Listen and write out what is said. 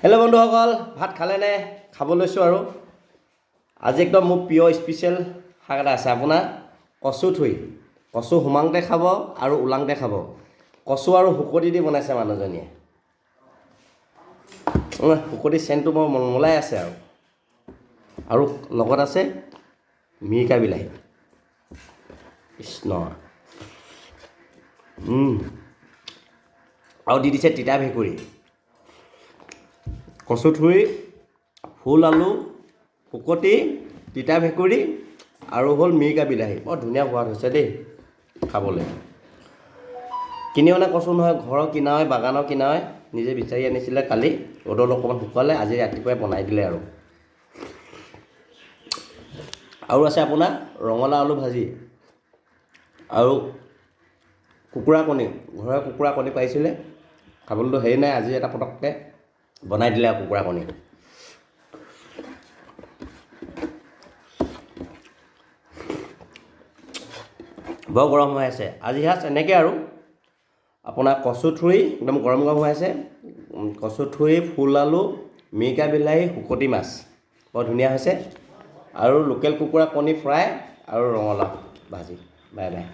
Hello' বন্ধুসকল, ভাত খালেনে? খাব লৈছোঁ আৰু আজি একদম মোৰ প্ৰিয় স্পেচিয়েল শাক এটা আছে আপোনাৰ কচু থুই। কচু সোমাংতে খাব আৰু ওলাংতে খাব। কচু আৰু শুকতি দি বনাইছে মানুহজনীয়ে। শুকতি চেণ্টটো মোৰ মলমলাই আছে আৰু লগত আছে মিৰিকা বিলাহী। কৃষ্ণ আৰু দি দিছে তিতা ভেকুৰী। কচু থুই, ফুল আলু, শুকতি, তিতা ভেকুৰী আৰু হ'ল মিৰিকা বিলাহী। বৰ ধুনীয়া সোৱাদ হৈছে দেই খাবলৈ। কিনি অনা কচু নহয়, ঘৰৰ কিনাই, বাগানৰ কিনাই, নিজে বিচাৰি আনিছিলে কালি। ৰ'দত অকণমান শুকুৱালে, আজি ৰাতিপুৱাই বনাই দিলে আৰু আছে আপোনাৰ ৰঙালাও আলু ভাজি আৰু কুকুৰা কণী। ঘৰৰে কুকুৰা কণী পাৰিছিলে, খাবলৈতো হেৰি নাই, আজি এটা পটককৈ বনাই দিলে আৰু কুকুৰা কণী। বৰ গৰম হৈ আছে আজি সাজ এনেকৈ আৰু আপোনাৰ কচু থুই একদম গৰম গৰম হৈ আছে। কচু থুই, ফুল আলু, মিৰিকা বিলাহী, শুকতি মাছ বৰ ধুনীয়া হৈছে আৰু লোকেল কুকুৰা কণী ফ্ৰাই আৰু ৰঙালাও ভাজি। Bye bye.